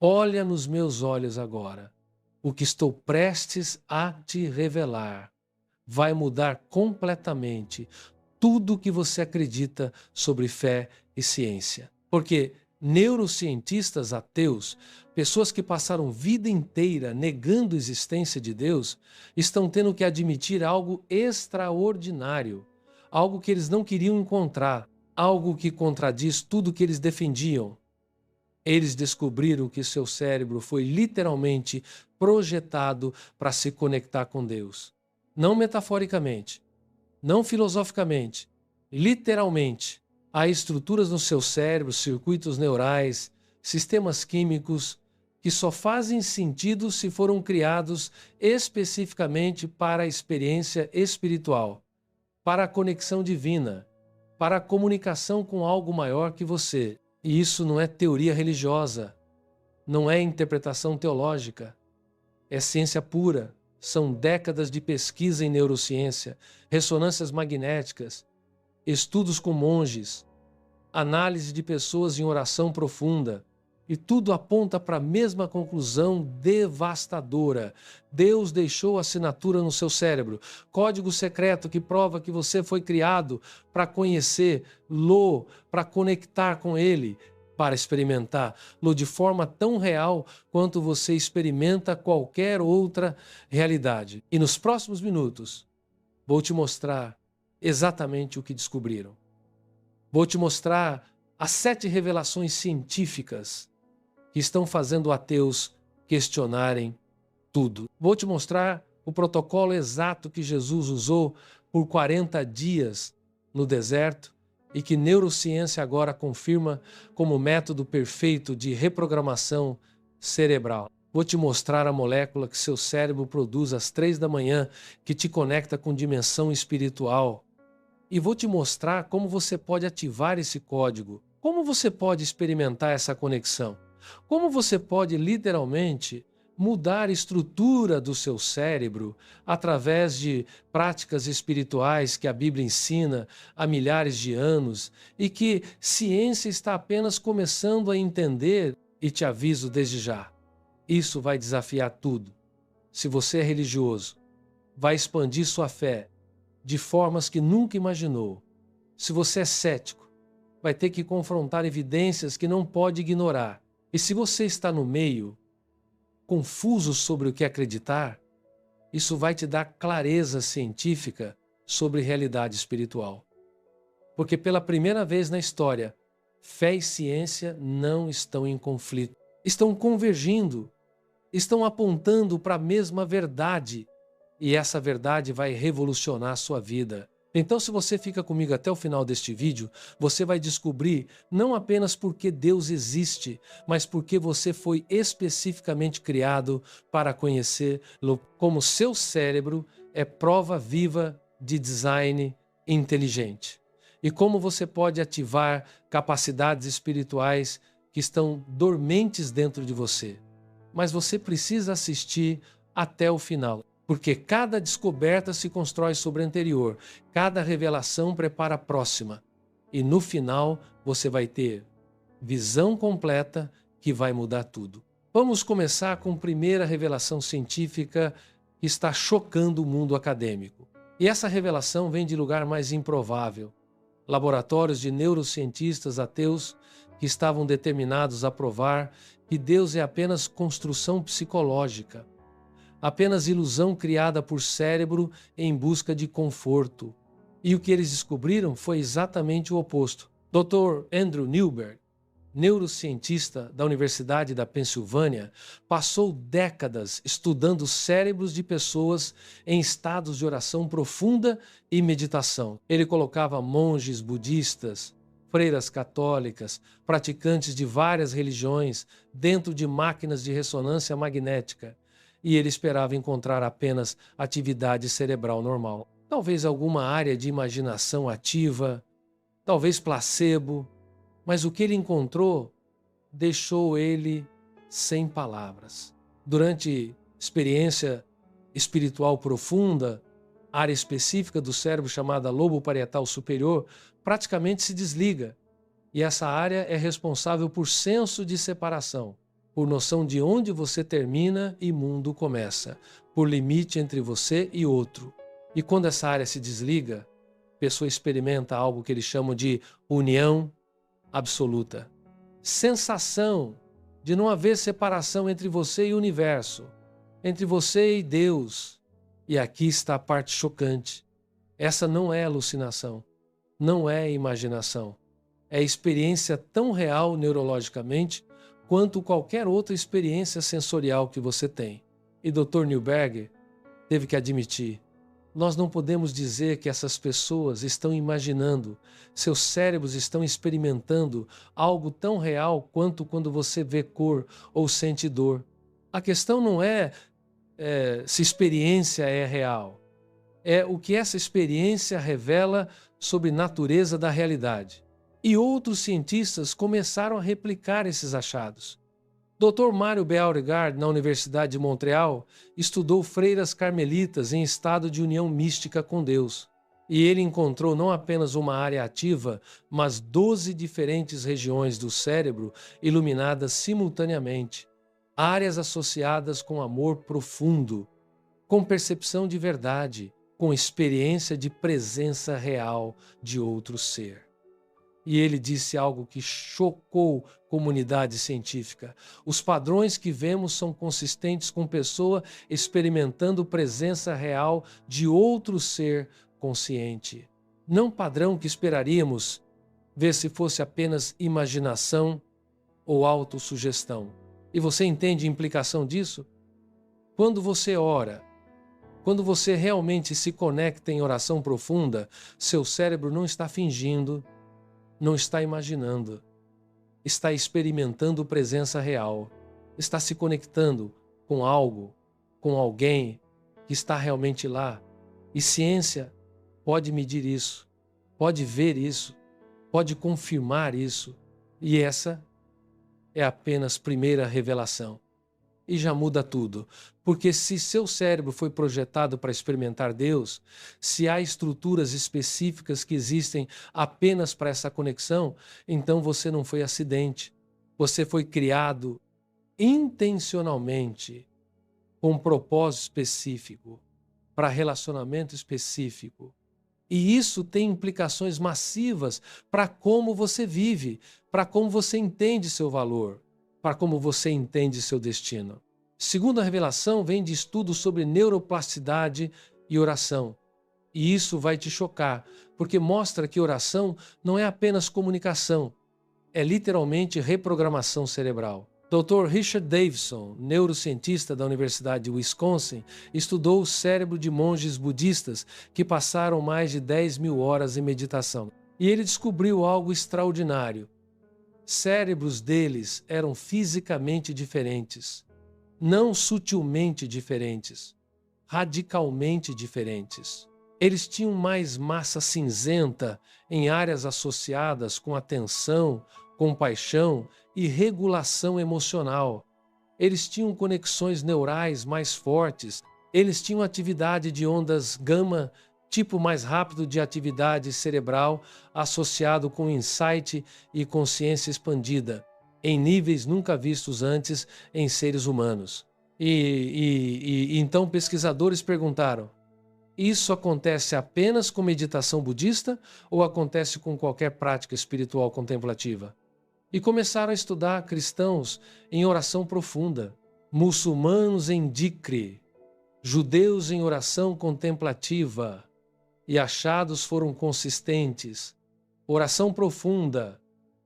Olha nos meus olhos agora. O que estou prestes a te revelar vai mudar completamente tudo o que você acredita sobre fé e ciência. Porque neurocientistas ateus, pessoas que passaram vida inteira negando a existência de Deus, estão tendo que admitir algo extraordinário, algo que eles não queriam encontrar, algo que contradiz tudo que eles defendiam. Eles descobriram que seu cérebro foi literalmente projetado para se conectar com Deus. Não metaforicamente, não filosoficamente, literalmente. Há estruturas no seu cérebro, circuitos neurais, sistemas químicos que só fazem sentido se foram criados especificamente para a experiência espiritual, para a conexão divina, para a comunicação com algo maior que você. E isso não é teoria religiosa, não é interpretação teológica, é ciência pura. São décadas de pesquisa em neurociência, ressonâncias magnéticas, estudos com monges, análise de pessoas em oração profunda, e tudo aponta para a mesma conclusão devastadora. Deus deixou assinatura no seu cérebro, código secreto que prova que você foi criado para conhecê-lo, para conectar com ele, para experimentá-lo de forma tão real quanto você experimenta qualquer outra realidade. E nos próximos minutos, vou te mostrar exatamente o que descobriram. Vou te mostrar as 7 revelações científicas que estão fazendo ateus questionarem tudo. Vou te mostrar o protocolo exato que Jesus usou por 40 dias no deserto e que neurociência agora confirma como método perfeito de reprogramação cerebral. Vou te mostrar a molécula que seu cérebro produz às 3 da manhã, que te conecta com dimensão espiritual. E vou te mostrar como você pode ativar esse código, como você pode experimentar essa conexão, como você pode literalmente mudar a estrutura do seu cérebro através de práticas espirituais que a Bíblia ensina há milhares de anos e que ciência está apenas começando a entender, e te aviso desde já. Isso vai desafiar tudo. Se você é religioso, vai expandir sua fé de formas que nunca imaginou. Se você é cético, vai ter que confrontar evidências que não pode ignorar. E se você está no meio, confuso sobre o que acreditar, isso vai te dar clareza científica sobre realidade espiritual. Porque pela primeira vez na história, fé e ciência não estão em conflito. Estão convergindo, estão apontando para a mesma verdade. E essa verdade vai revolucionar a sua vida. Então, se você fica comigo até o final deste vídeo, você vai descobrir não apenas porque Deus existe, mas porque você foi especificamente criado para conhecê-lo, como seu cérebro é prova viva de design inteligente. E como você pode ativar capacidades espirituais que estão dormentes dentro de você. Mas você precisa assistir até o final. Porque cada descoberta se constrói sobre a anterior, cada revelação prepara a próxima. E no final você vai ter visão completa que vai mudar tudo. Vamos começar com a primeira revelação científica que está chocando o mundo acadêmico. E essa revelação vem de lugar mais improvável. Laboratórios de neurocientistas ateus que estavam determinados a provar que Deus é apenas construção psicológica. Apenas ilusão criada por cérebro em busca de conforto. E o que eles descobriram foi exatamente o oposto. Dr. Andrew Newberg, neurocientista da Universidade da Pensilvânia, passou décadas estudando cérebros de pessoas em estados de oração profunda e meditação. Ele colocava monges budistas, freiras católicas, praticantes de várias religiões dentro de máquinas de ressonância magnética. E ele esperava encontrar apenas atividade cerebral normal. Talvez alguma área de imaginação ativa, talvez placebo, mas o que ele encontrou deixou ele sem palavras. Durante experiência espiritual profunda, área específica do cérebro chamada lobo parietal superior praticamente se desliga, e essa área é responsável por senso de separação. por noção de onde você termina e mundo começa, por limite entre você e outro. E quando essa área se desliga, a pessoa experimenta algo que eles chamam de união absoluta. Sensação de não haver separação entre você e o universo, entre você e Deus. E aqui está a parte chocante. Essa não é alucinação, não é imaginação. É experiência tão real neurologicamente quanto qualquer outra experiência sensorial que você tem. E Dr. Newberg teve que admitir: nós não podemos dizer que essas pessoas estão imaginando, seus cérebros estão experimentando algo tão real quanto quando você vê cor ou sente dor. A questão não é, se experiência é real, é o que essa experiência revela sobre a natureza da realidade. E outros cientistas começaram a replicar esses achados. Dr. Mário Beauregard, na Universidade de Montreal, estudou freiras carmelitas em estado de união mística com Deus. E ele encontrou não apenas uma área ativa, mas 12 diferentes regiões do cérebro iluminadas simultaneamente. Áreas associadas com amor profundo, com percepção de verdade, com experiência de presença real de outro ser. E ele disse algo que chocou a comunidade científica. Os padrões que vemos são consistentes com pessoa experimentando presença real de outro ser consciente. Não padrão que esperaríamos ver se fosse apenas imaginação ou autossugestão. E você entende a implicação disso? Quando você ora, quando você realmente se conecta em oração profunda, seu cérebro não está fingindo, não está imaginando, está experimentando presença real, está se conectando com algo, com alguém que está realmente lá. E ciência pode medir isso, pode ver isso, pode confirmar isso. E essa é apenas a primeira revelação. E já muda tudo, porque se seu cérebro foi projetado para experimentar Deus, se há estruturas específicas que existem apenas para essa conexão, então você não foi acidente. Você foi criado intencionalmente, com um propósito específico, para relacionamento específico. E isso tem implicações massivas para como você vive, para como você entende seu valor, para como você entende seu destino. Segundo a revelação, vem de estudos sobre neuroplasticidade e oração. E isso vai te chocar, porque mostra que oração não é apenas comunicação, é literalmente reprogramação cerebral. Dr. Richard Davidson, neurocientista da Universidade de Wisconsin, estudou o cérebro de monges budistas que passaram mais de 10.000 horas em meditação. E ele descobriu algo extraordinário. Cérebros deles eram fisicamente diferentes, não sutilmente diferentes, radicalmente diferentes. Eles tinham mais massa cinzenta em áreas associadas com atenção, compaixão e regulação emocional. Eles tinham conexões neurais mais fortes, eles tinham atividade de ondas gama, tipo mais rápido de atividade cerebral associado com insight e consciência expandida, em níveis nunca vistos antes em seres humanos. Então pesquisadores perguntaram: isso acontece apenas com meditação budista ou acontece com qualquer prática espiritual contemplativa? E começaram a estudar cristãos em oração profunda, muçulmanos em dhikr, judeus em oração contemplativa, e achados foram consistentes. Oração profunda,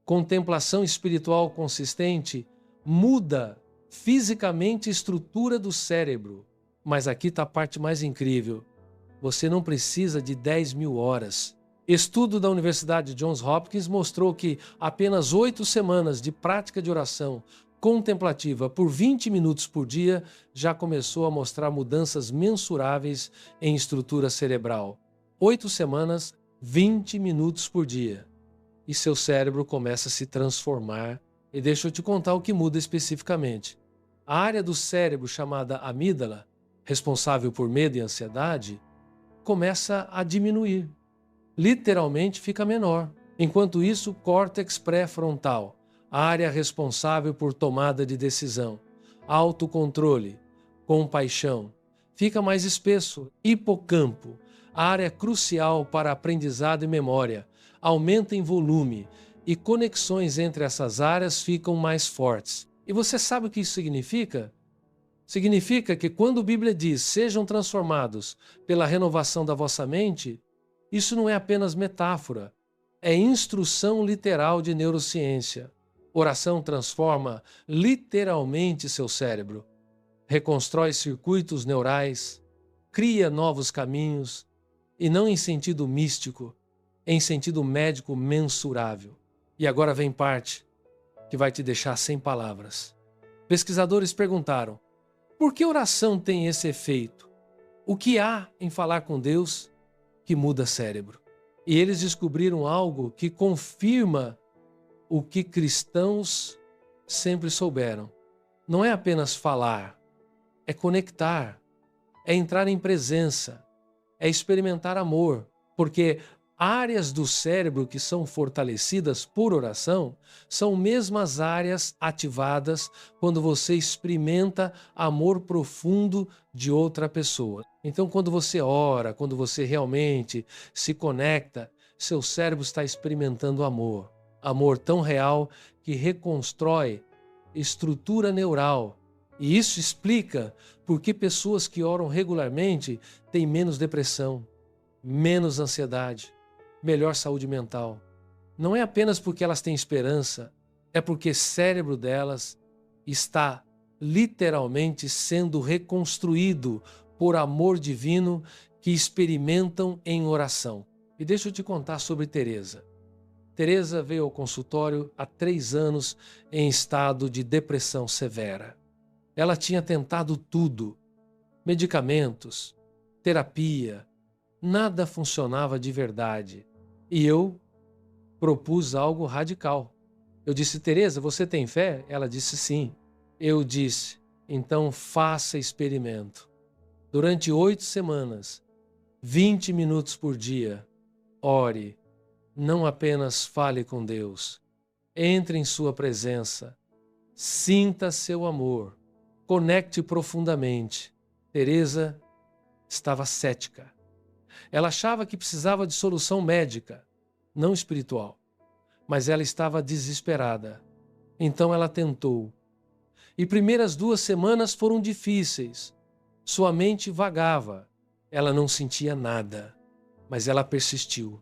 contemplação espiritual consistente, muda fisicamente a estrutura do cérebro. Mas aqui está a parte mais incrível. Você não precisa de 10.000 horas. Estudo da Universidade Johns Hopkins mostrou que apenas 8 semanas de prática de oração contemplativa por 20 minutos por dia já começou a mostrar mudanças mensuráveis em estrutura cerebral. 8 semanas, 20 minutos por dia. E seu cérebro começa a se transformar. E deixa eu te contar o que muda especificamente. A área do cérebro chamada amígdala, responsável por medo e ansiedade, começa a diminuir. Literalmente fica menor. Enquanto isso, o córtex pré-frontal, a área responsável por tomada de decisão, autocontrole, compaixão. Fica mais espesso, hipocampo, a área crucial para aprendizado e memória, aumenta em volume e conexões entre essas áreas ficam mais fortes. E você sabe o que isso significa? Significa que quando a Bíblia diz sejam transformados pela renovação da vossa mente, isso não é apenas metáfora, é instrução literal de neurociência. Oração transforma literalmente seu cérebro, reconstrói circuitos neurais, cria novos caminhos, e não em sentido místico, em sentido médico mensurável. E agora vem parte que vai te deixar sem palavras. Pesquisadores perguntaram: por que oração tem esse efeito? O que há em falar com Deus que muda cérebro? E eles descobriram algo que confirma o que cristãos sempre souberam. Não é apenas falar, é conectar, é entrar em presença, é experimentar amor, porque áreas do cérebro que são fortalecidas por oração são mesmas áreas ativadas quando você experimenta amor profundo de outra pessoa. Então, quando você ora, quando você realmente se conecta, seu cérebro está experimentando amor. Amor tão real que reconstrói estrutura neural. E isso explica por que pessoas que oram regularmente têm menos depressão, menos ansiedade, melhor saúde mental. Não é apenas porque elas têm esperança, é porque o cérebro delas está literalmente sendo reconstruído por amor divino que experimentam em oração. E deixa eu te contar sobre Teresa. Teresa veio ao consultório há 3 anos em estado de depressão severa. Ela tinha tentado tudo, medicamentos, terapia, nada funcionava de verdade. E eu propus algo radical. Eu disse: Teresa, você tem fé? Ela disse sim. Eu disse: então faça experimento. Durante 8 semanas, 20 minutos por dia, ore. Não apenas fale com Deus. Entre em sua presença. Sinta seu amor. Conecte profundamente. Teresa estava cética. Ela achava que precisava de solução médica, não espiritual. Mas ela estava desesperada. Então ela tentou. E primeiras 2 semanas foram difíceis. Sua mente vagava. Ela não sentia nada. Mas ela persistiu.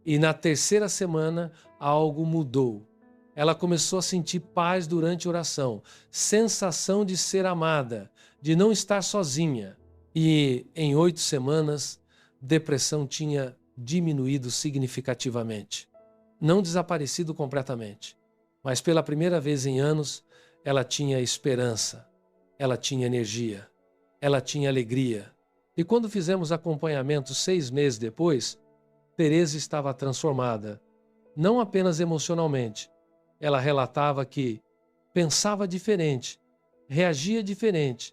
E na 3ª semana, algo mudou. Ela começou a sentir paz durante a oração, sensação de ser amada, de não estar sozinha. E em 8 semanas, depressão tinha diminuído significativamente. Não desaparecido completamente, mas pela primeira vez em anos, ela tinha esperança, ela tinha energia, ela tinha alegria. E quando fizemos acompanhamento 6 meses depois, Teresa estava transformada, não apenas emocionalmente. Ela relatava que pensava diferente, reagia diferente,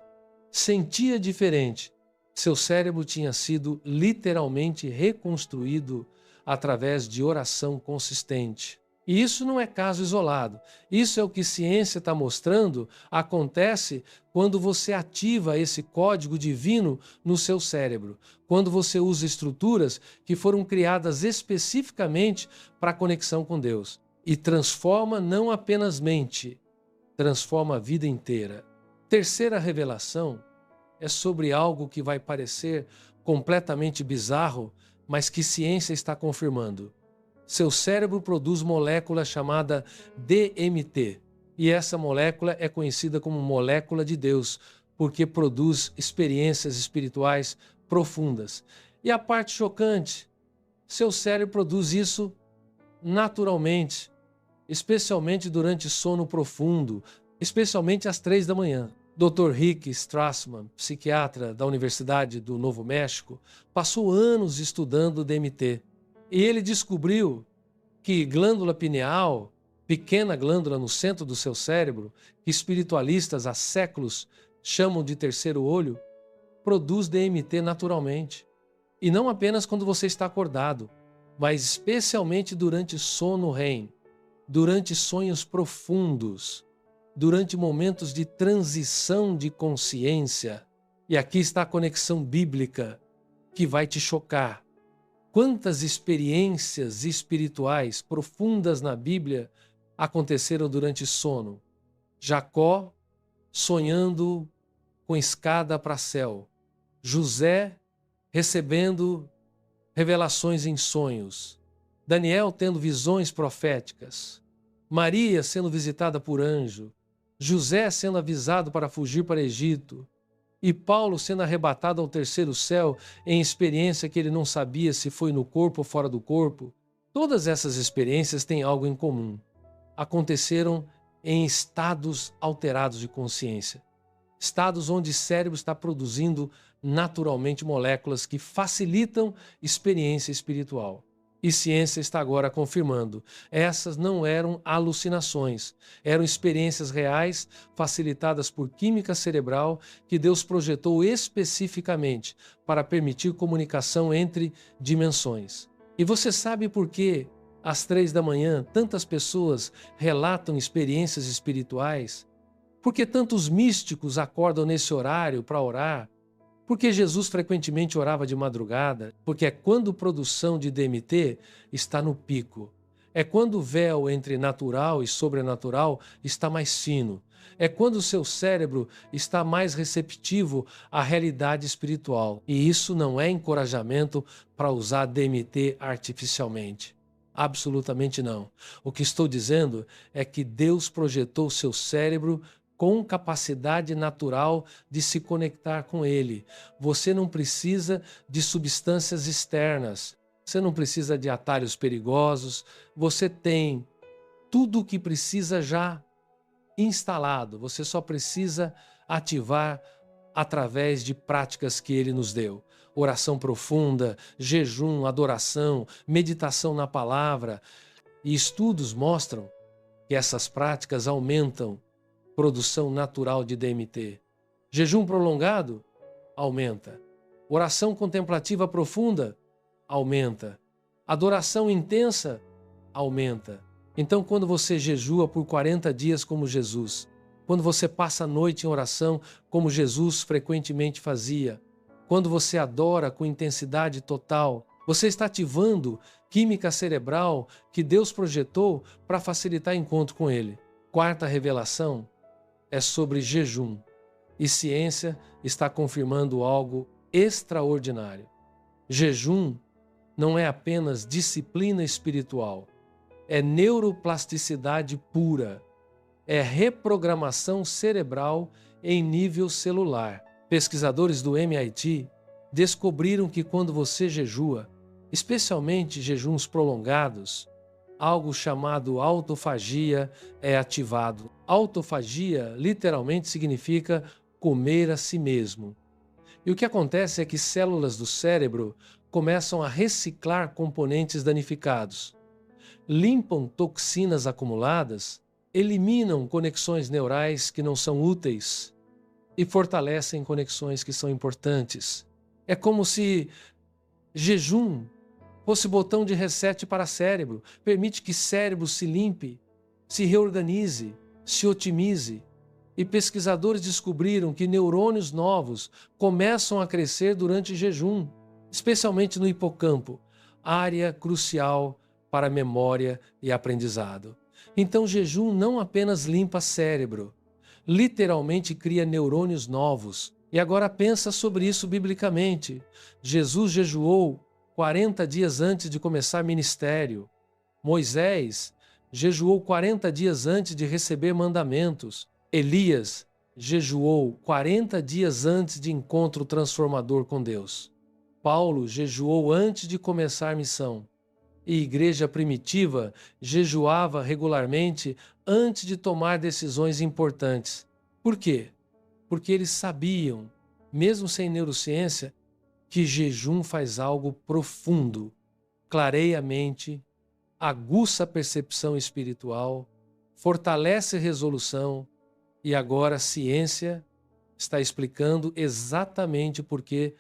sentia diferente. Seu cérebro tinha sido literalmente reconstruído através de oração consistente. E isso não é caso isolado. Isso é o que a ciência está mostrando acontece quando você ativa esse código divino no seu cérebro, quando você usa estruturas que foram criadas especificamente para a conexão com Deus. E transforma não apenas mente, transforma a vida inteira. Terceira revelação é sobre algo que vai parecer completamente bizarro, mas que ciência está confirmando. Seu cérebro produz molécula chamada DMT, e essa molécula é conhecida como molécula de Deus, porque produz experiências espirituais profundas. E a parte chocante, seu cérebro produz isso naturalmente, especialmente durante sono profundo, especialmente às 3 da manhã. Dr. Rick Strassman, psiquiatra da Universidade do Novo México, passou anos estudando DMT. E ele descobriu que glândula pineal, pequena glândula no centro do seu cérebro, que espiritualistas há séculos chamam de terceiro olho, produz DMT naturalmente. E não apenas quando você está acordado, mas especialmente durante sono REM. durante sonhos profundos, durante momentos de transição de consciência. E aqui está a conexão bíblica que vai te chocar. Quantas experiências espirituais profundas na Bíblia aconteceram durante sono? Jacó sonhando com escada para céu. José recebendo revelações em sonhos. Daniel tendo visões proféticas. Maria sendo visitada por anjo. José sendo avisado para fugir para Egito. E Paulo sendo arrebatado ao terceiro céu em experiência que ele não sabia se foi no corpo ou fora do corpo. Todas essas experiências têm algo em comum. Aconteceram em estados alterados de consciência. Estados onde o cérebro está produzindo naturalmente moléculas que facilitam experiência espiritual. E ciência está agora confirmando. Essas não eram alucinações, eram experiências reais facilitadas por química cerebral que Deus projetou especificamente para permitir comunicação entre dimensões. E você sabe por que, às 3 da manhã, tantas pessoas relatam experiências espirituais? Por que tantos místicos acordam nesse horário para orar? Porque Jesus frequentemente orava de madrugada, porque é quando a produção de DMT está no pico. É quando o véu entre natural e sobrenatural está mais fino. É quando o seu cérebro está mais receptivo à realidade espiritual. E isso não é encorajamento para usar DMT artificialmente. Absolutamente não. O que estou dizendo é que Deus projetou o seu cérebro com capacidade natural de se conectar com Ele. Você não precisa de substâncias externas, você não precisa de atalhos perigosos, você tem tudo o que precisa já instalado, você só precisa ativar através de práticas que Ele nos deu. Oração profunda, jejum, adoração, meditação na palavra. E estudos mostram que essas práticas aumentam produção natural de DMT. Jejum prolongado? Aumenta. Oração contemplativa profunda? Aumenta. Adoração intensa? Aumenta. Então, quando você jejua por 40 dias como Jesus, quando você passa a noite em oração como Jesus frequentemente fazia, quando você adora com intensidade total, você está ativando química cerebral que Deus projetou para facilitar encontro com Ele. Quarta revelação é sobre jejum, e ciência está confirmando algo extraordinário. Jejum não é apenas disciplina espiritual, é neuroplasticidade pura, é reprogramação cerebral em nível celular. Pesquisadores do MIT descobriram que quando você jejua, especialmente jejuns prolongados, algo chamado autofagia é ativado. Autofagia literalmente significa comer a si mesmo. E o que acontece é que células do cérebro começam a reciclar componentes danificados, limpam toxinas acumuladas, eliminam conexões neurais que não são úteis e fortalecem conexões que são importantes. É como se jejum fosse botão de reset para cérebro, permite que cérebro se limpe, se reorganize, se otimize. E pesquisadores descobriram que neurônios novos começam a crescer durante jejum, especialmente no hipocampo, área crucial para a memória e aprendizado. Então, jejum não apenas limpa cérebro, literalmente cria neurônios novos. E agora pensa sobre isso biblicamente. Jesus jejuou 40 dias antes de começar ministério. Moisés jejuou 40 dias antes de receber mandamentos. Elias jejuou 40 dias antes de encontro transformador com Deus. Paulo jejuou antes de começar a missão. E a igreja primitiva jejuava regularmente antes de tomar decisões importantes. Por quê? Porque eles sabiam, mesmo sem neurociência, que jejum faz algo profundo, clareia a mente, aguça a percepção espiritual, fortalece a resolução, e agora a ciência está explicando exatamente porque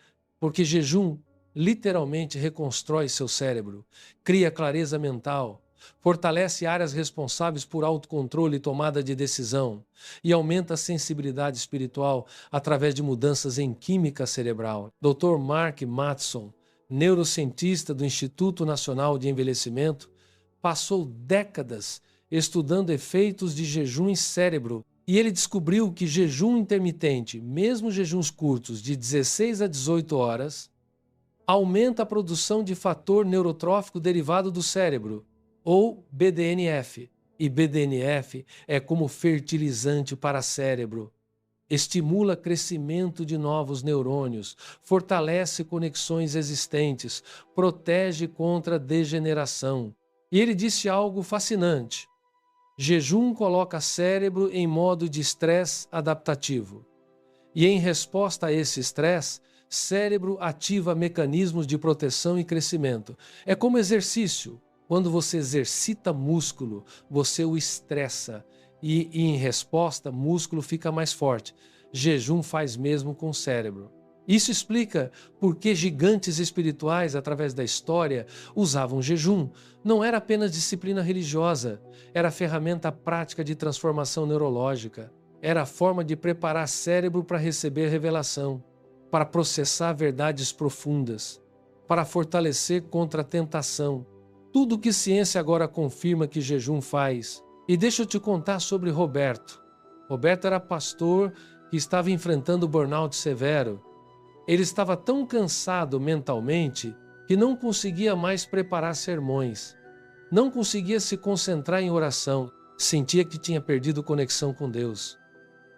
jejum literalmente reconstrói seu cérebro, cria clareza mental, fortalece áreas responsáveis por autocontrole e tomada de decisão e aumenta a sensibilidade espiritual através de mudanças em química cerebral. Dr. Mark Matheson, neurocientista do Instituto Nacional de Envelhecimento, passou décadas estudando efeitos de jejum em cérebro e ele descobriu que jejum intermitente, mesmo jejuns curtos de 16 a 18 horas, aumenta a produção de fator neurotrófico derivado do cérebro, ou BDNF. E BDNF é como fertilizante para cérebro. Estimula crescimento de novos neurônios, fortalece conexões existentes, protege contra a degeneração. E ele disse algo fascinante. Jejum coloca cérebro em modo de estresse adaptativo. E em resposta a esse estresse, cérebro ativa mecanismos de proteção e crescimento. É como exercício. Quando você exercita músculo, você o estressa e em resposta, músculo fica mais forte. Jejum faz mesmo com o cérebro. Isso explica por que gigantes espirituais, através da história, usavam jejum. Não era apenas disciplina religiosa, era ferramenta prática de transformação neurológica. Era a forma de preparar cérebro para receber revelação, para processar verdades profundas, para fortalecer contra a tentação. Tudo que ciência agora confirma que jejum faz. E deixa eu te contar sobre Roberto. Roberto era pastor que estava enfrentando burnout severo. Ele estava tão cansado mentalmente que não conseguia mais preparar sermões. Não conseguia se concentrar em oração. Sentia que tinha perdido conexão com Deus.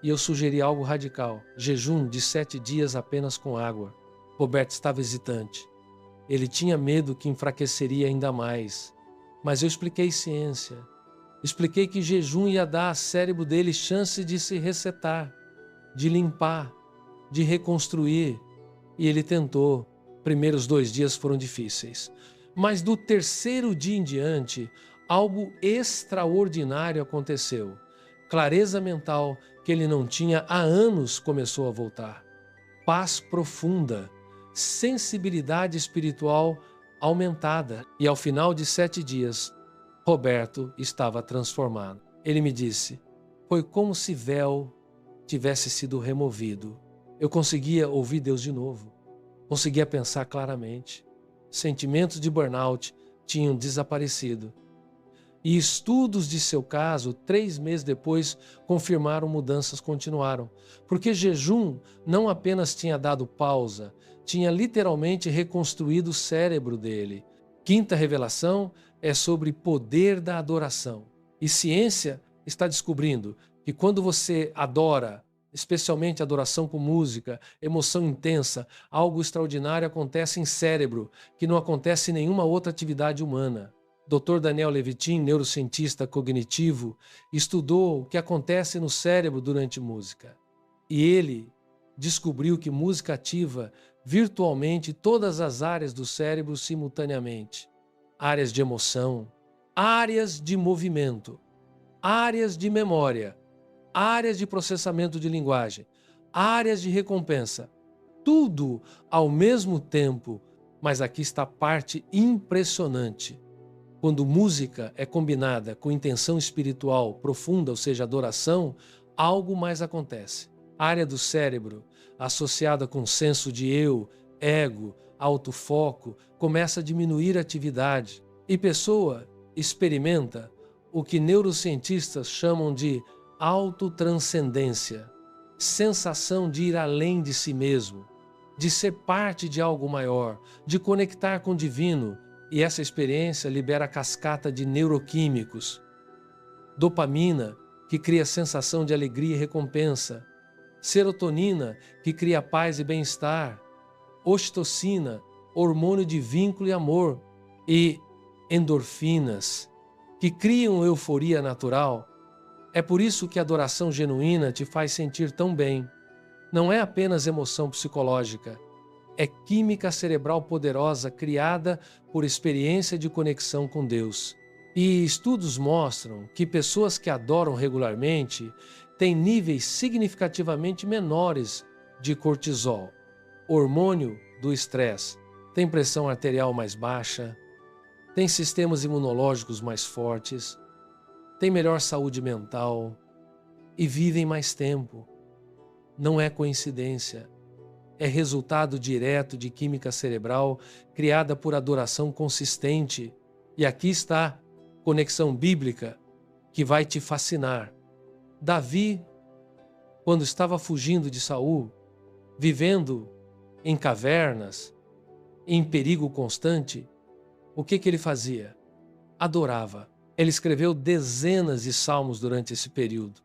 E eu sugeri algo radical: jejum de 7 dias apenas com água. Roberto estava hesitante. Ele tinha medo que enfraqueceria ainda mais. Mas eu expliquei ciência. Expliquei que jejum ia dar ao cérebro dele chance de se resetar, de limpar, de reconstruir. E ele tentou. Primeiros 2 dias foram difíceis. Mas do terceiro dia em diante, algo extraordinário aconteceu. Clareza mental que ele não tinha há anos começou a voltar. Paz profunda, sensibilidade espiritual aumentada. E ao final de 7 dias, Roberto estava transformado. Ele me disse, foi como se véu tivesse sido removido. Eu conseguia ouvir Deus de novo. Conseguia pensar claramente. Sentimentos de burnout tinham desaparecido. E estudos de seu caso, 3 meses depois, confirmaram mudanças continuaram. Porque jejum não apenas tinha dado pausa, tinha literalmente reconstruído o cérebro dele. Quinta revelação é sobre poder da adoração. E ciência está descobrindo que quando você adora, especialmente adoração com música, emoção intensa, algo extraordinário acontece em cérebro, que não acontece em nenhuma outra atividade humana. Dr. Daniel Levitin, neurocientista cognitivo, estudou o que acontece no cérebro durante música. E ele descobriu que música ativa virtualmente todas as áreas do cérebro simultaneamente. Áreas de emoção, áreas de movimento, áreas de memória, áreas de processamento de linguagem, áreas de recompensa. Tudo ao mesmo tempo, mas aqui está a parte impressionante. Quando música é combinada com intenção espiritual profunda, ou seja, adoração, algo mais acontece. A área do cérebro, associada com senso de eu, ego, autofoco, começa a diminuir a atividade. E pessoa experimenta o que neurocientistas chamam de autotranscendência, sensação de ir além de si mesmo, de ser parte de algo maior, de conectar com o divino. E essa experiência libera a cascata de neuroquímicos. Dopamina, que cria sensação de alegria e recompensa. Serotonina, que cria paz e bem-estar. Ocitocina, hormônio de vínculo e amor. E endorfinas, que criam euforia natural. É por isso que a adoração genuína te faz sentir tão bem. Não é apenas emoção psicológica. É química cerebral poderosa criada por experiência de conexão com Deus. E estudos mostram que pessoas que adoram regularmente têm níveis significativamente menores de cortisol, hormônio do estresse, têm pressão arterial mais baixa, têm sistemas imunológicos mais fortes, têm melhor saúde mental e vivem mais tempo. Não é coincidência. É resultado direto de química cerebral criada por adoração consistente. E aqui está conexão bíblica que vai te fascinar. Davi, quando estava fugindo de Saul, vivendo em cavernas, em perigo constante, o que ele fazia? Adorava. Ele escreveu dezenas de salmos durante esse período.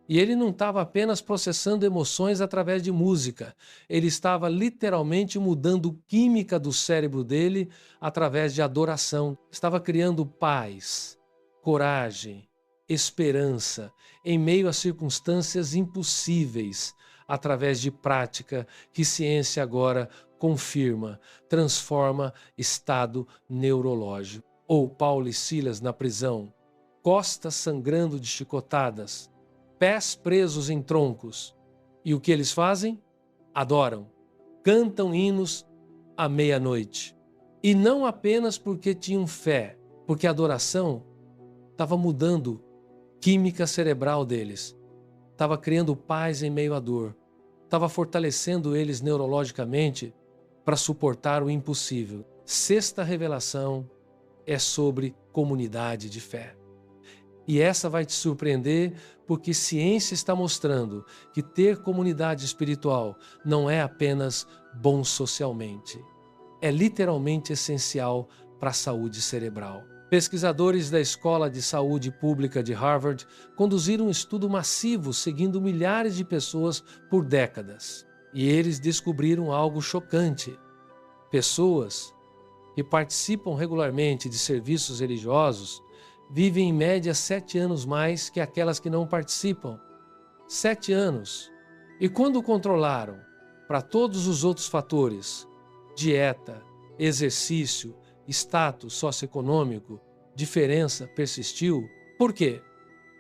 E ele não estava apenas processando emoções através de música, ele estava literalmente mudando química do cérebro dele através de adoração. Estava criando paz, coragem, esperança em meio a circunstâncias impossíveis, através de prática que ciência agora confirma, transforma estado neurológico. Ou Paulo e Silas na prisão, costas sangrando de chicotadas, pés presos em troncos. E o que eles fazem? Adoram, cantam hinos à meia-noite. E não apenas porque tinham fé, porque a adoração estava mudando química cerebral deles, estava criando paz em meio à dor, estava fortalecendo eles neurologicamente para suportar o impossível. Sexta revelação é sobre comunidade de fé. E essa vai te surpreender porque ciência está mostrando que ter comunidade espiritual não é apenas bom socialmente. É literalmente essencial para a saúde cerebral. Pesquisadores da Escola de Saúde Pública de Harvard conduziram um estudo massivo seguindo milhares de pessoas por décadas. E eles descobriram algo chocante. Pessoas que participam regularmente de serviços religiosos vivem em média 7 anos mais que aquelas que não participam. 7 anos. E quando controlaram para todos os outros fatores, dieta, exercício, status socioeconômico, diferença persistiu. Por quê?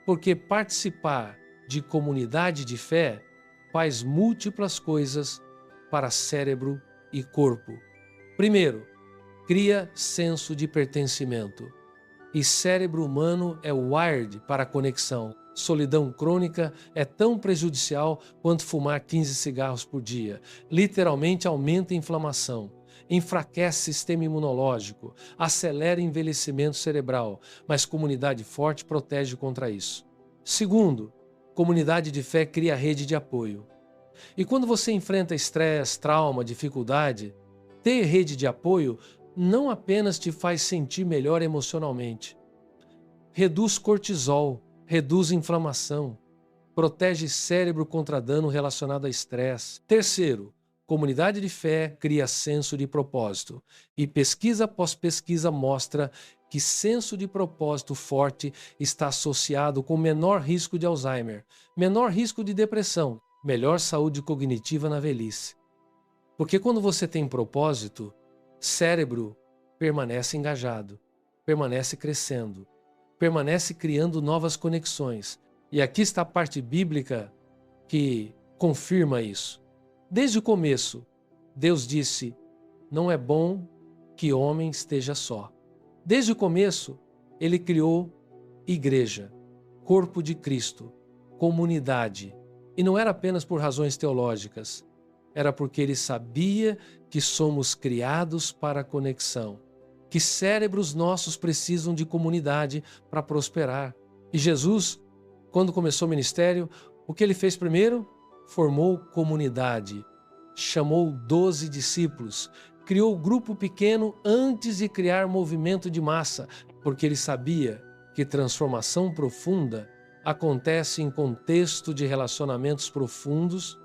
Porque participar de comunidade de fé faz múltiplas coisas para cérebro e corpo. Primeiro, cria senso de pertencimento. E cérebro humano é wired para a conexão. Solidão crônica é tão prejudicial quanto fumar 15 cigarros por dia. Literalmente aumenta a inflamação, enfraquece o sistema imunológico, acelera o envelhecimento cerebral, mas comunidade forte protege contra isso. Segundo, comunidade de fé cria rede de apoio. E quando você enfrenta estresse, trauma, dificuldade, ter rede de apoio não apenas te faz sentir melhor emocionalmente, reduz cortisol, reduz inflamação, protege cérebro contra dano relacionado a estresse. Terceiro, comunidade de fé cria senso de propósito. E pesquisa após pesquisa mostra que senso de propósito forte está associado com menor risco de Alzheimer, menor risco de depressão, melhor saúde cognitiva na velhice. Porque quando você tem propósito, cérebro permanece engajado, permanece crescendo, permanece criando novas conexões. E aqui está a parte bíblica que confirma isso. Desde o começo, Deus disse: não é bom que homem esteja só. Desde o começo, Ele criou igreja, corpo de Cristo, comunidade. E não era apenas por razões teológicas, era porque Ele sabia que somos criados para a conexão, que cérebros nossos precisam de comunidade para prosperar. E Jesus, quando começou o ministério, o que Ele fez primeiro? Formou comunidade, chamou 12 discípulos, criou grupo pequeno antes de criar movimento de massa, porque Ele sabia que transformação profunda acontece em contexto de relacionamentos profundos,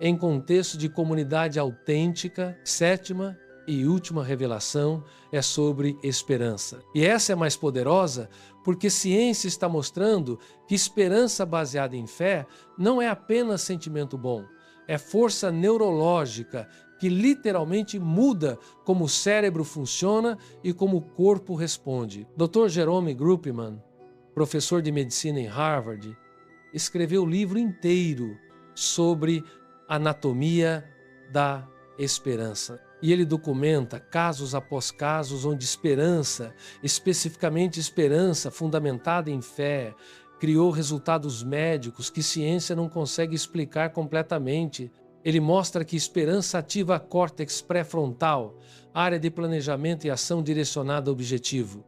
em contexto de comunidade autêntica. Sétima e última revelação é sobre esperança. E essa é mais poderosa porque ciência está mostrando que esperança baseada em fé não é apenas sentimento bom, é força neurológica que literalmente muda como o cérebro funciona e como o corpo responde. Dr. Jerome Groopman, professor de medicina em Harvard, escreveu o livro inteiro sobre anatomia da esperança. E ele documenta casos após casos onde esperança, especificamente esperança fundamentada em fé, criou resultados médicos que ciência não consegue explicar completamente. Ele mostra que esperança ativa a córtex pré-frontal, área de planejamento e ação direcionada ao objetivo.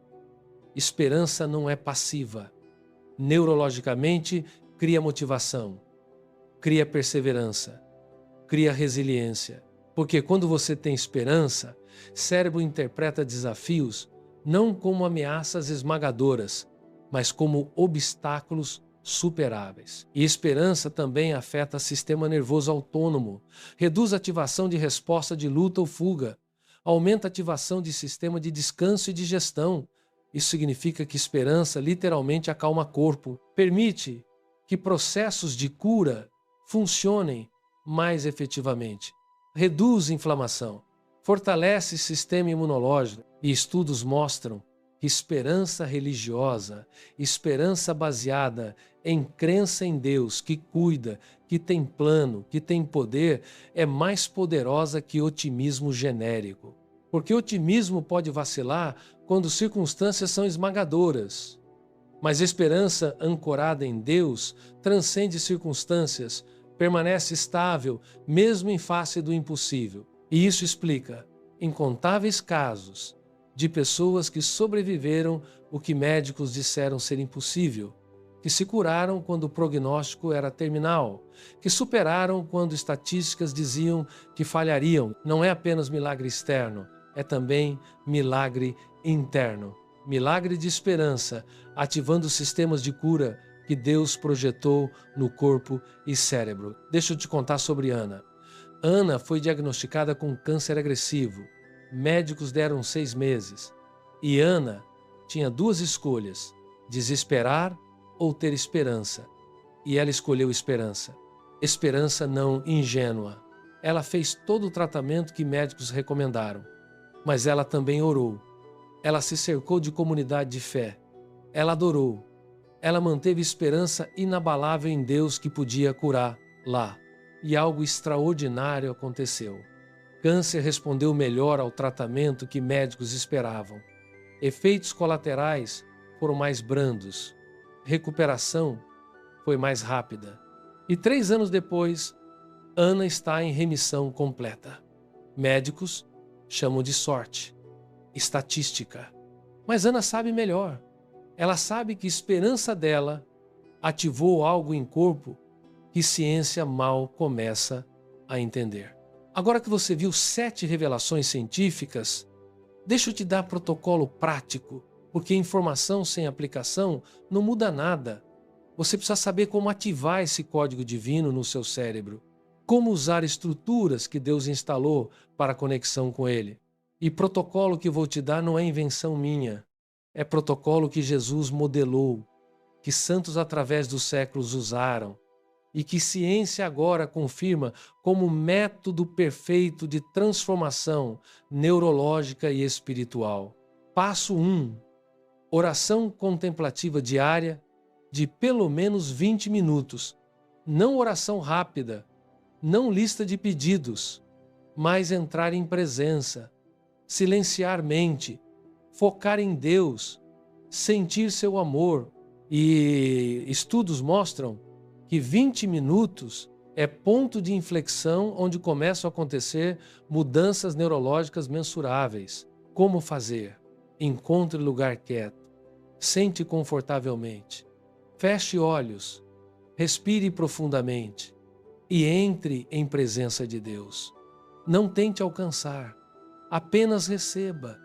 Esperança não é passiva. Neurologicamente, cria motivação, cria perseverança, cria resiliência. Porque quando você tem esperança, cérebro interpreta desafios não como ameaças esmagadoras, mas como obstáculos superáveis. E esperança também afeta o sistema nervoso autônomo, reduz a ativação de resposta de luta ou fuga, aumenta a ativação de sistema de descanso e digestão. Isso significa que esperança literalmente acalma corpo, permite que processos de cura funcionem mais efetivamente, reduz inflamação, fortalece o sistema imunológico e estudos mostram que esperança religiosa, esperança baseada em crença em Deus que cuida, que tem plano, que tem poder, é mais poderosa que otimismo genérico. Porque otimismo pode vacilar quando circunstâncias são esmagadoras. Mas esperança ancorada em Deus transcende circunstâncias, permanece estável mesmo em face do impossível. E isso explica incontáveis casos de pessoas que sobreviveram o que médicos disseram ser impossível, que se curaram quando o prognóstico era terminal, que superaram quando estatísticas diziam que falhariam. Não é apenas milagre externo, é também milagre interno. Milagre de esperança, ativando sistemas de cura que Deus projetou no corpo e cérebro. Deixa eu te contar sobre Ana. Ana foi diagnosticada com câncer agressivo. Médicos deram 6 meses. E Ana tinha 2 escolhas: desesperar ou ter esperança. E ela escolheu esperança. Esperança não ingênua. Ela fez todo o tratamento que médicos recomendaram. Mas ela também orou. Ela se cercou de comunidade de fé. Ela adorou. Ela manteve esperança inabalável em Deus que podia curar lá. E algo extraordinário aconteceu. Câncer respondeu melhor ao tratamento que médicos esperavam. Efeitos colaterais foram mais brandos. Recuperação foi mais rápida. E 3 anos depois, Ana está em remissão completa. Médicos chamam de sorte, estatística. Mas Ana sabe melhor. Ela sabe que a esperança dela ativou algo em corpo que ciência mal começa a entender. Agora que você viu 7 revelações científicas, deixa eu te dar protocolo prático, porque informação sem aplicação não muda nada. Você precisa saber como ativar esse código divino no seu cérebro, como usar estruturas que Deus instalou para a conexão com Ele. E protocolo que vou te dar não é invenção minha, é protocolo que Jesus modelou, que santos através dos séculos usaram, e que ciência agora confirma como método perfeito de transformação neurológica e espiritual. Passo 1. Oração contemplativa diária de pelo menos 20 minutos. Não oração rápida, não lista de pedidos, mas entrar em presença, silenciar mente, focar em Deus, sentir seu amor. E estudos mostram que 20 minutos é ponto de inflexão onde começam a acontecer mudanças neurológicas mensuráveis. Como fazer? Encontre lugar quieto. Sente confortavelmente. Feche olhos. Respire profundamente. E entre em presença de Deus. Não tente alcançar. Apenas receba.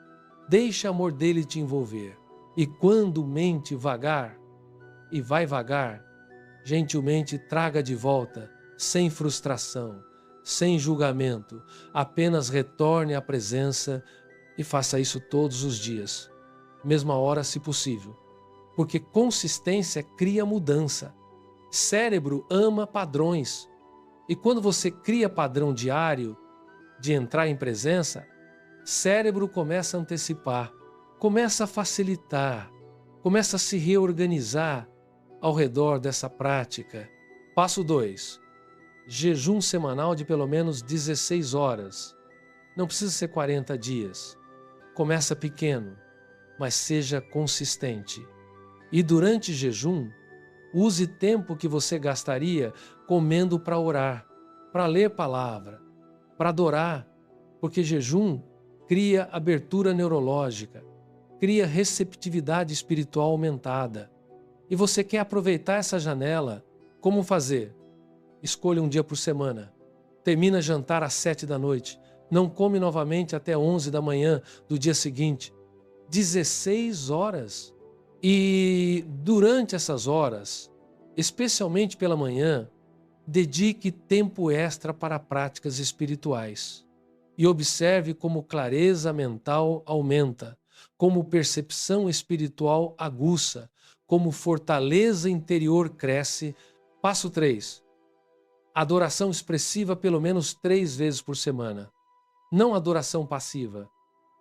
Deixe o amor dele te envolver. E quando mente vagar, e vai vagar, gentilmente traga de volta, sem frustração, sem julgamento, apenas retorne à presença e faça isso todos os dias, mesma hora se possível, porque consistência cria mudança. Cérebro ama padrões, e quando você cria padrão diário de entrar em presença, cérebro começa a antecipar, começa a facilitar, começa a se reorganizar ao redor dessa prática. Passo 2. Jejum semanal de pelo menos 16 horas. Não precisa ser 40 dias. Começa pequeno, mas seja consistente. E durante jejum, use tempo que você gastaria comendo para orar, para ler palavra, para adorar, porque jejum cria abertura neurológica, cria receptividade espiritual aumentada. E você quer aproveitar essa janela. Como fazer? Escolha um dia por semana. Termina jantar às 7 da noite. Não come novamente até 11 da manhã do dia seguinte. 16 horas. E durante essas horas, especialmente pela manhã, dedique tempo extra para práticas espirituais. E observe como clareza mental aumenta, como percepção espiritual aguça, como fortaleza interior cresce. Passo 3. Adoração expressiva pelo menos 3 vezes por semana. Não adoração passiva.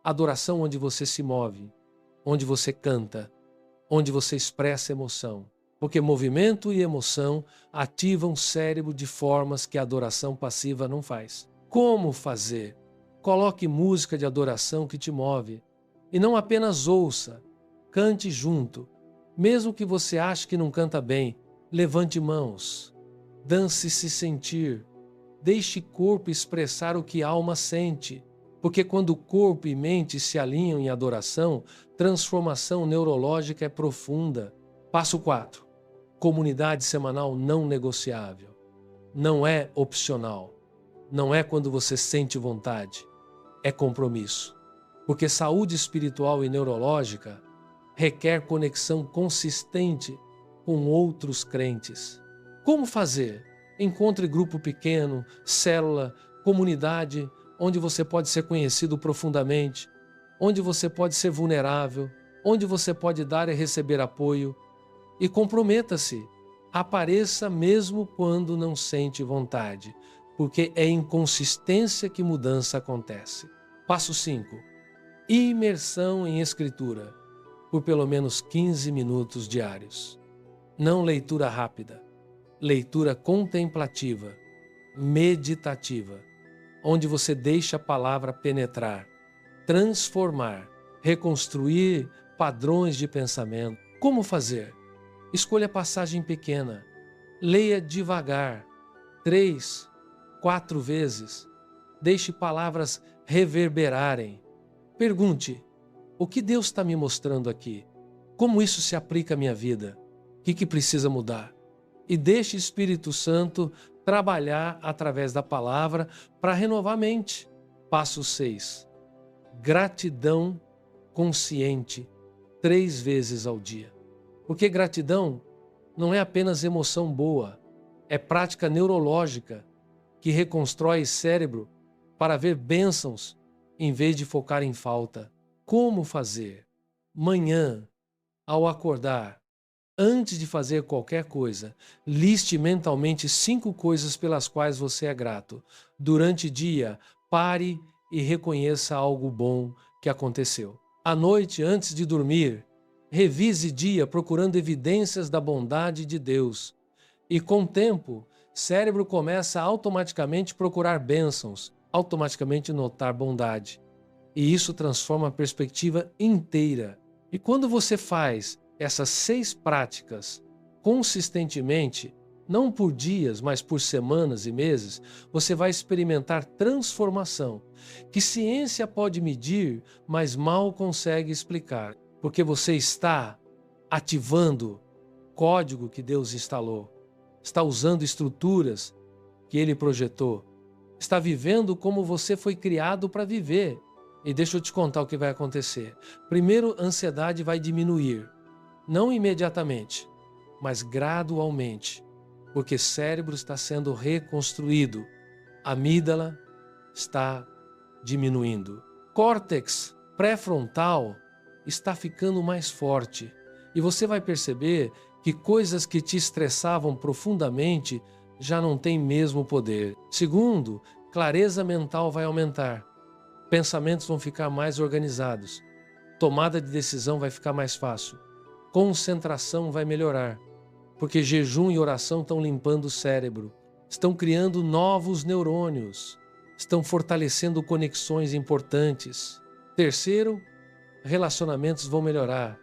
Adoração onde você se move, onde você canta, onde você expressa emoção. Porque movimento e emoção ativam o cérebro de formas que a adoração passiva não faz. Como fazer? Coloque música de adoração que te move. E não apenas ouça, cante junto. Mesmo que você ache que não canta bem, levante mãos. Dance-se sentir. Deixe corpo expressar o que a alma sente. Porque quando corpo e mente se alinham em adoração, transformação neurológica é profunda. Passo 4. Comunidade semanal não negociável. Não é opcional. Não é quando você sente vontade. É compromisso. Porque saúde espiritual e neurológica requer conexão consistente com outros crentes. Como fazer? Encontre grupo pequeno, célula, comunidade, onde você pode ser conhecido profundamente, onde você pode ser vulnerável, onde você pode dar e receber apoio. E comprometa-se. Apareça mesmo quando não sente vontade, porque é em consistência que mudança acontece. Passo 5. Imersão em escritura, por pelo menos 15 minutos diários. Não leitura rápida, leitura contemplativa, meditativa, onde você deixa a palavra penetrar, transformar, reconstruir padrões de pensamento. Como fazer? Escolha passagem pequena, leia devagar, 3, 4 vezes, deixe palavras reverberarem. Pergunte, o que Deus está me mostrando aqui? Como isso se aplica à minha vida? O que precisa mudar? E deixe o Espírito Santo trabalhar através da palavra para renovar a mente. Passo 6. Gratidão consciente, 3 vezes ao dia. Porque gratidão não é apenas emoção boa, é prática neurológica que reconstrói o cérebro para ver bênçãos em vez de focar em falta. Como fazer? Manhã, ao acordar, antes de fazer qualquer coisa, liste mentalmente 5 coisas pelas quais você é grato. Durante o dia, pare e reconheça algo bom que aconteceu. À noite, antes de dormir, revise dia procurando evidências da bondade de Deus. E com o tempo, cérebro começa a automaticamente procurar bênçãos, automaticamente notar bondade. E isso transforma a perspectiva inteira. E quando você faz essas 6 práticas consistentemente, não por dias, mas por semanas e meses, você vai experimentar transformação, que ciência pode medir, mas mal consegue explicar. Porque você está ativando código que Deus instalou, está usando estruturas que Ele projetou, está vivendo como você foi criado para viver. E deixa eu te contar o que vai acontecer. Primeiro, a ansiedade vai diminuir, não imediatamente, mas gradualmente, porque o cérebro está sendo reconstruído, a amígdala está diminuindo, córtex pré-frontal está ficando mais forte e você vai perceber que coisas que te estressavam profundamente já não têm mesmo poder. Segundo, clareza mental vai aumentar, pensamentos vão ficar mais organizados, tomada de decisão vai ficar mais fácil, concentração vai melhorar, porque jejum e oração estão limpando o cérebro, estão criando novos neurônios. estão fortalecendo conexões importantes. Terceiro, relacionamentos vão melhorar.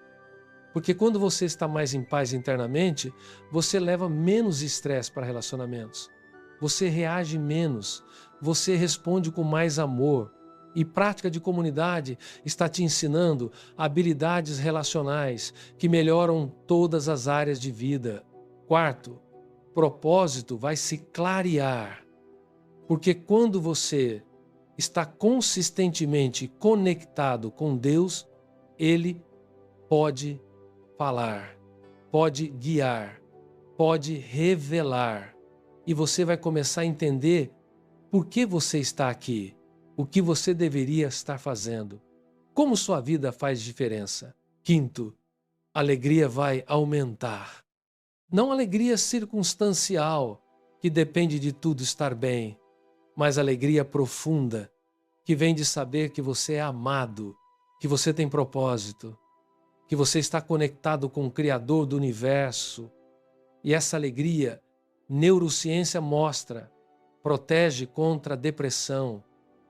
Porque quando você está mais em paz internamente, você leva menos estresse para relacionamentos. Você reage menos, você responde com mais amor. E prática de comunidade está te ensinando habilidades relacionais que melhoram todas as áreas de vida. Quarto, propósito vai se clarear. Porque quando você está consistentemente conectado com Deus, Ele pode falar, pode guiar, pode revelar. E você vai começar a entender por que você está aqui, o que você deveria estar fazendo, como sua vida faz diferença. Quinto, a alegria vai aumentar. Não alegria circunstancial, que depende de tudo estar bem, mas alegria profunda, que vem de saber que você é amado, que você tem propósito, que você está conectado com o Criador do universo. E essa alegria, neurociência mostra, protege contra a depressão,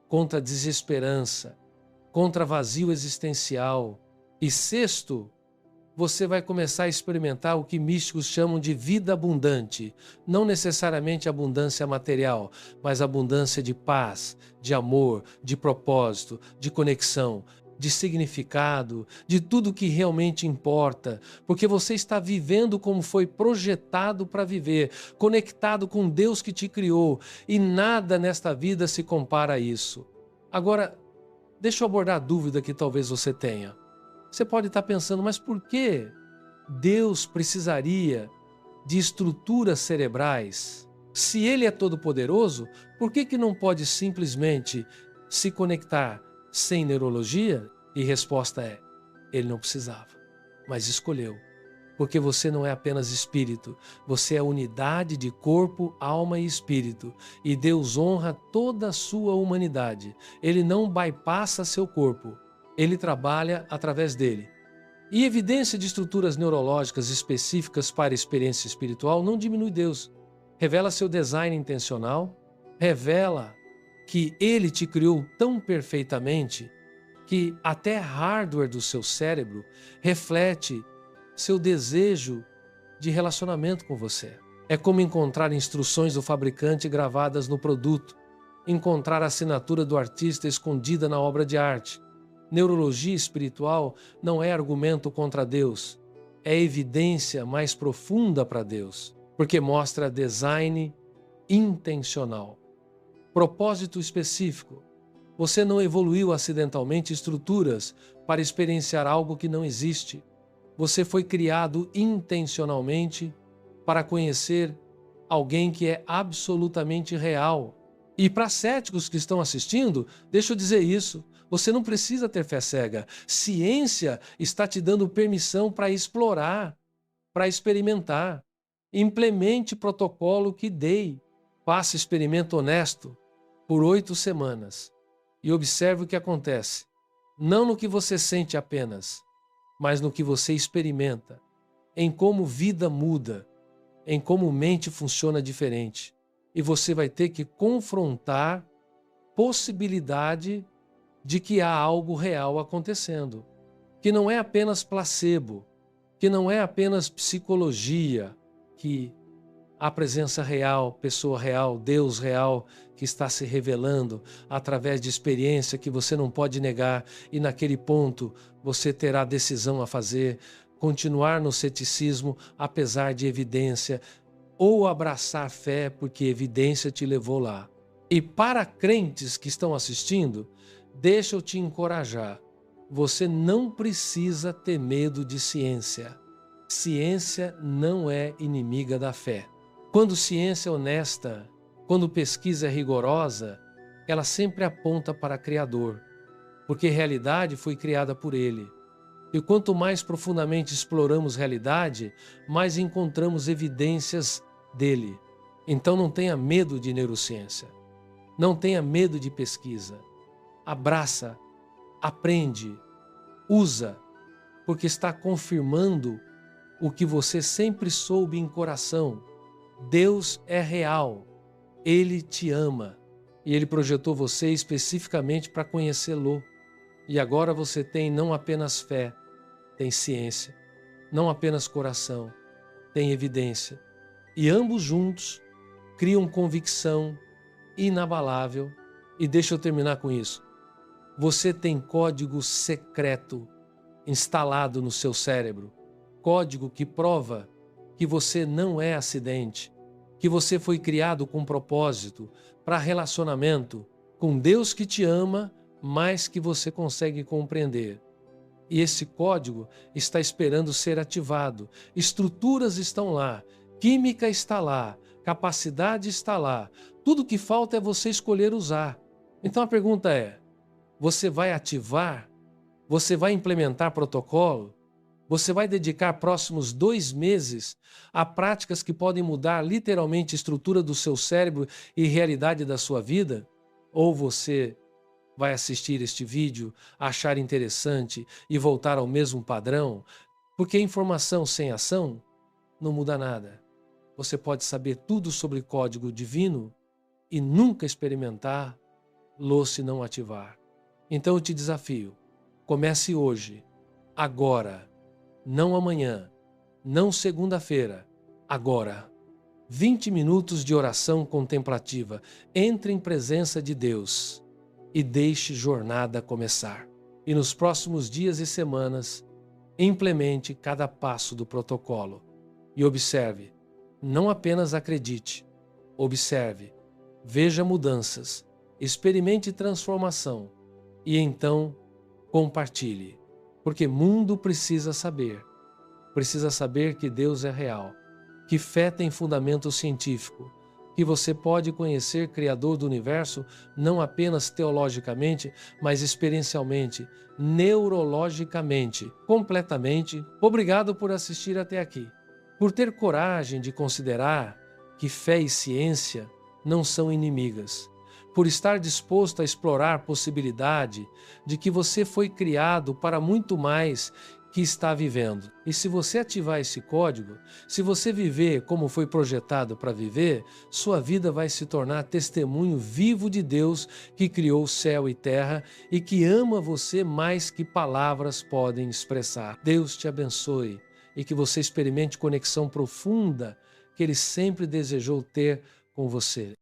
contra a desesperança, contra vazio existencial. E sexto, você vai começar a experimentar o que místicos chamam de vida abundante. Não necessariamente abundância material, mas abundância de paz, de amor, de propósito, de conexão, de significado, de tudo que realmente importa, porque você está vivendo como foi projetado para viver, conectado com Deus que te criou, e nada nesta vida se compara a isso. Agora, deixa eu abordar a dúvida que talvez você tenha. Você pode estar pensando, mas por que Deus precisaria de estruturas cerebrais? Se Ele é todo-poderoso, por que não pode simplesmente se conectar sem neurologia? E resposta é, Ele não precisava, mas escolheu. Porque você não é apenas espírito, você é unidade de corpo, alma e espírito. E Deus honra toda a sua humanidade. Ele não bypassa seu corpo. Ele trabalha através dele. E evidência de estruturas neurológicas específicas para a experiência espiritual não diminui Deus. Revela seu design intencional, revela que Ele te criou tão perfeitamente que até hardware do seu cérebro reflete seu desejo de relacionamento com você. É como encontrar instruções do fabricante gravadas no produto, encontrar a assinatura do artista escondida na obra de arte. Neurologia espiritual não é argumento contra Deus, é evidência mais profunda para Deus, porque mostra design intencional. Propósito específico. Você não evoluiu acidentalmente estruturas para experienciar algo que não existe. Você foi criado intencionalmente para conhecer alguém que é absolutamente real. E para céticos que estão assistindo, deixa eu dizer isso. Você não precisa ter fé cega. Ciência está te dando permissão para explorar, para experimentar. Implemente o protocolo que dei. Faça experimento honesto por 8 semanas e observe o que acontece. Não no que você sente apenas, mas no que você experimenta, em como vida muda, em como mente funciona diferente. E você vai ter que confrontar possibilidade de que há algo real acontecendo, que não é apenas placebo, que não é apenas psicologia, que há presença real, pessoa real, Deus real que está se revelando através de experiência que você não pode negar, e naquele ponto você terá decisão a fazer, continuar no ceticismo apesar de evidência, ou abraçar fé porque evidência te levou lá. E para crentes que estão assistindo, deixa eu te encorajar. Você não precisa ter medo de ciência. Ciência não é inimiga da fé. Quando ciência é honesta, quando pesquisa é rigorosa, ela sempre aponta para o Criador, porque realidade foi criada por Ele. E quanto mais profundamente exploramos realidade, mais encontramos evidências dele. Então não tenha medo de neurociência. Não tenha medo de pesquisa. Abraça, aprende, usa, porque está confirmando o que você sempre soube em coração. Deus é real. Ele te ama. e Ele projetou você especificamente para conhecê-lo. E agora você tem não apenas fé, tem ciência, não apenas coração, tem evidência. E ambos juntos criam convicção inabalável. E deixa eu terminar com isso. Você tem código secreto instalado no seu cérebro, código que prova que você não é acidente, que você foi criado com propósito, para relacionamento com Deus que te ama mais que você consegue compreender. E esse código está esperando ser ativado. Estruturas estão lá, química está lá, capacidade está lá. Tudo que falta é você escolher usar. Então a pergunta é: você vai ativar? Você vai implementar protocolo? Você vai dedicar próximos 2 meses a práticas que podem mudar literalmente a estrutura do seu cérebro e realidade da sua vida? Ou você vai assistir este vídeo, achar interessante e voltar ao mesmo padrão? Porque informação sem ação não muda nada. Você pode saber tudo sobre código divino e nunca experimentar-lo se não ativar. Então eu te desafio, comece hoje, agora, não amanhã, não segunda-feira, agora. 20 minutos de oração contemplativa. Entre em presença de Deus e deixe jornada começar. E nos próximos dias e semanas, implemente cada passo do protocolo. E observe, não apenas acredite, observe, veja mudanças, experimente transformação e então compartilhe. Porque mundo precisa saber que Deus é real, que fé tem fundamento científico, que você pode conhecer o Criador do Universo não apenas teologicamente, mas experiencialmente, neurologicamente, completamente. Obrigado por assistir até aqui, por ter coragem de considerar que fé e ciência não são inimigas, por estar disposto a explorar a possibilidade de que você foi criado para muito mais que está vivendo. E se você ativar esse código, se você viver como foi projetado para viver, sua vida vai se tornar testemunho vivo de Deus que criou céu e terra e que ama você mais que palavras podem expressar. Deus te abençoe e que você experimente conexão profunda que Ele sempre desejou ter com você.